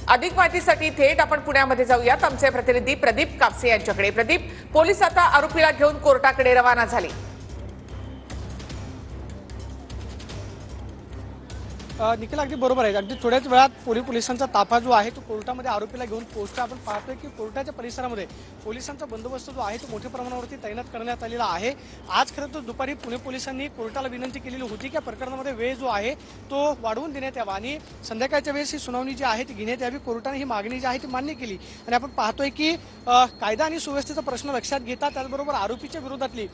अधिक माहितीसाठी थेट आपण पुण्यामध्ये जाऊयात। आमचे प्रतिनिधी प्रदीप कापसे यांच्याकडे। प्रदीप, पोलीस आता आरोपीला घेऊन कोर्टाकडे रवाना झाले। निखिल अगदी बरोबर आहे। अगदी थोड्याच वेळात पोलिसांचा ताफा जो आहे तो कोर्टामध्ये आरोपीला घेऊन पोहोचतो। आपण पाहतोय की कोर्टाच्या परिसरामध्ये पोलिसांचा बंदोबस्त जो आहे तो मोठ्या प्रमाणावरती तैनात करण्यात आलेला आहे। आज खरं तर दुपारी पुणे पोलिसांनी कोर्टाला विनंती केलेली होती की प्रकरणामध्ये वेळ जो आहे तो वाढवून देण्यात यावा आणि संध्याकाळच्या वेळेस ही सुनावणी जी आहे ती घेण्यात यावी। कोर्टाने ही मागणी जी आहे ती मान्य केली आणि आपण पाहतोय की कायदा आणि सुव्यवस्थेचा प्रश्न लक्षात घेता, त्याचबरोबर आरोपीच्या विरोधातली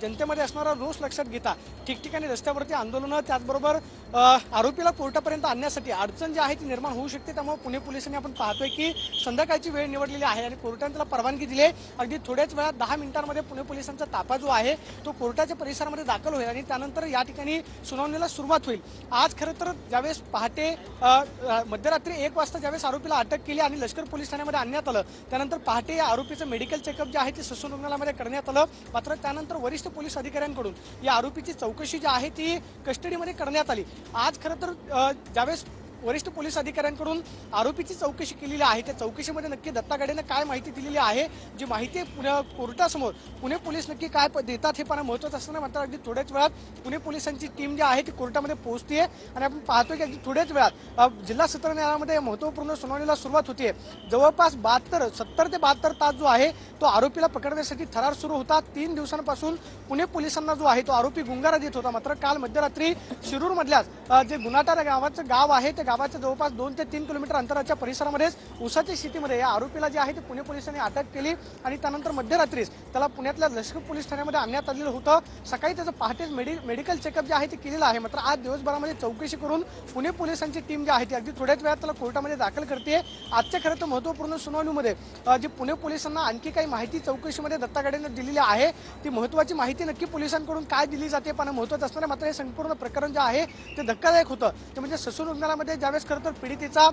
जनतेमध्ये असणारा रोष लक्षात घेता ठिकठिकाणी रस्त्यावरती आंदोलनं, त्याचबरोबर आरोपीला कोर्टापर्यंत आणण्यासाठी अडचण जी आहे ती निर्माण होऊ शकते। त्यामुळे पुणे पोलिसांनी आपण पाहतोय की संध्याकाळची वेळ निवडलेली आहे आणि कोर्टाने त्याला परवानगी दिली आहे। अगदी थोड्याच वेळात 10 मिनिटांमध्ये पुणे पोलिसांचा ताफा जो आहे तो कोर्टाच्या परिसरामध्ये दाखल होईल आणि त्यानंतर या ठिकाणी सुनावणीला सुरुवात होईल। आज खरं तर ज्यावेळेस पहाटे मध्यरात्री 1 वाजता ज्यावेळेस आरोपीला अटक केली आणि लष्कर पोलीस ठाण्यामध्ये आणण्यात आलं, त्यानंतर पहाटे या आरोपीचं मेडिकल चेकअप जे आहे ते ससून रुग्णालयामध्ये करण्यात आलं। मात्र त्यानंतर वरिष्ठ पोलीस अधिकाऱ्यांकडून या आरोपीची चौकशी जी आहे ती कस्टडीमध्ये करण्यात आली। आज खरं तर ज्यावेळेस वरिष्ठ पोलीस अधिकाऱ्यांकडून आरोपीची चौकशी केलेली आहे त्या चौकशीमध्ये नक्की दत्ता गाडेने काय माहिती दिलेली आहे, जी माहिती कोर्टासमोर पुणे पोलीस नक्की काय देतात हे पाहणं महत्त्वाचं असताना मात्र अगदी थोड्याच वेळात पुणे पोलिसांची टीम जी आहे ती कोर्टामध्ये पोहोचते आणि आपण पाहतोय की अगदी थोड्याच वेळात जिल्हा सत्र न्यायालयामध्ये महत्त्वपूर्ण सुनावणीला सुरुवात होते। जवळपास 70 ते 72 तास जो आहे तो आरोपीला पकडण्यासाठी थरार सुरू होता। 3 दिवसांपासून पुणे पोलिसांना जो आहे तो आरोपी गुंगारा देत होता। मात्र काल मध्यरात्री शिरूर मधल्याच जे गुन्हाटार गावाचं गाव आहे त्या गावाच्या जवळपास 2 ते 3 किलोमीटर अंतराच्या परिसरामध्येच उसाच्या शेतीमध्ये या आरोपीला जे आहे ते पुणे पोलिसांनी अटक केली आणि त्यानंतर मध्यरात्रीच त्याला पुण्यातल्या लष्कर पोलीस ठाण्यामध्ये आणण्यात आलेलं होतं। सकाळी त्याचं पहाटेच मेडिकल चेकअप जे आहे ते केलेलं आहे। मात्र आज दिवसभरामध्ये चौकशी करून पुणे पोलिसांची टीम जी आहे ती अगदी थोड्याच वेळात त्याला कोर्टामध्ये दाखल करते। आजच्या खरं तर महत्त्वपूर्ण सुनावणीमध्ये जी पुणे पोलिसांना आणखी काही माहिती चौकशीमध्ये दत्ता गाडेने दिलेली आहे ती महत्त्वाची माहिती नक्की पोलिसांकडून काय दिली जाते पण महत्त्वाचं असणारे मात्र हे संपूर्ण प्रकरण जे आहे ते धक्कादायक होतं। ते म्हणजे ससून रुग्णालयामध्ये ज्यावेळेस खरं तर पीडितेचा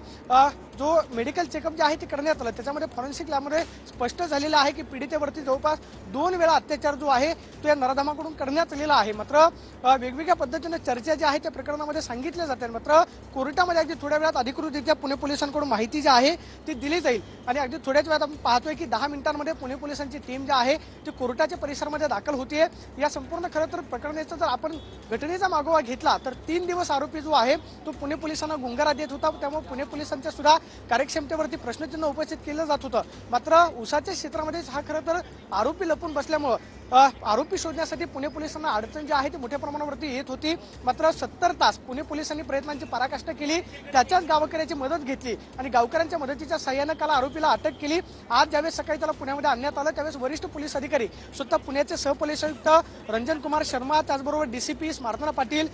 जो मेडिकल चेकअप जे आहे ते करण्यात आलं त्याच्यामध्ये फॉरेन्सिक लॅबमध्ये स्पष्ट झालेलं आहे की पीडितेवरती जवळपास 2 वेळा अत्याचार जो आहे तो या नराधमाकडून करण्यात आलेला आहे। मात्र वेगवेगळ्या पद्धतीने चर्चा जी आहे त्या प्रकरणामध्ये सांगितल्या जातात। मात्र कोर्टामध्ये अगदी थोड्या वेळात अधिकृतरित्या पुणे पोलिसांकडून माहिती जी आहे ती दिली जाईल आणि अगदी थोड्याच वेळात आपण पाहतोय की 10 मिनिटांमध्ये पुणे पोलिसांची टीम जी आहे ती कोर्टाच्या परिसरामध्ये दाखल होतीये। या संपूर्ण खरं तर प्रकरणाचा जर आपण घटनेचा मागोवा घेतला तर 3 दिवस आरोपी जो आहे तो पुणे पोलिसांना गुंगारा देत होता। त्यामुळे पुणे पोलिसांच्या सुद्धा कार्यक्षमतेवरती प्रश्नचिन्ह उपस्थित केलं जात होतं। मात्र उसाच्या क्षेत्रामध्ये हा खरं तर आरोपी लपून बसल्यामुळं आरोपी शोधण्यासाठी पुणे पोलिसांना अडचण जी आहे ती मोठ्या प्रमाणावरती येत होती। मात्र 70 तास पुणे पोलिसांनी प्रयत्नांची पराकाष्ठा केली, त्याच्याच गावकऱ्याची मदत घेतली आणि गावकऱ्यांच्या मदतीच्या सहाय्यानं काल आरोपीला अटक केली। आज ज्यावेळेस सकाळी त्याला पुण्यामध्ये आणण्यात आलं त्यावेळेस वरिष्ठ पोलीस अधिकारी स्वतः पुण्याचे सहपोलीस आयुक्त रंजन कुमार शर्मा, त्याचबरोबर डीसीपी स्मार्तना पाटील,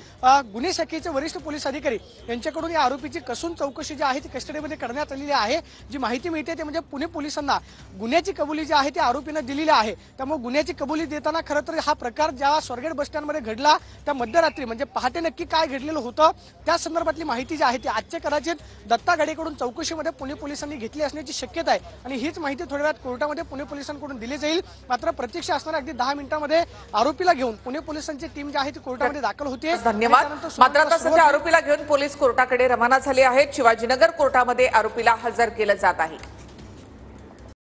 गुन्हे शाखेचे वरिष्ठ पोलीस अधिकारी यांच्याकडून या आरोपीची कसून चौकशी जी आहे ती कस्टडीमध्ये करण्यात आलेली आहे। जी माहिती मिळते ते म्हणजे पुणे पोलिसांना गुन्ह्याची कबुली जी आहे ती आरोपीनं दिलेली आहे। त्यामुळे गुन्ह्याची कबुली देताना खरं तर हा प्रकार ज्या स्वारगेट बस स्टँडमध्ये घडला त्या मध्यरात्री म्हणजे पहाटे नक्की काय घडलेलं होतं त्या संदर्भातली माहिती जी आहे ती आजच्या कदाचित दत्ता गाडेकडून चौकशीमध्ये पुणे पोलिसांनी घेतली असण्याची शक्यता आहे आणि हीच माहिती थोड्या वेळात कोर्टामध्ये पुणे पोलिसांकडून दिली जाईल। मात्र प्रत्यक्ष असणाऱ्या अगदी 10 मिनिटांमध्ये आरोपीला घेऊन पुणे पोलिसांची टीम जी आहे ती कोर्टामध्ये दाखल होते। धन्यवाद। मात्र आता सध्या आरोपीला घेऊन पोलीस कोर्टाकडे रवाना झाले आहेत। शिवाजीनगर कोर्टामध्ये आरोपीला हजर केलं जात आहे।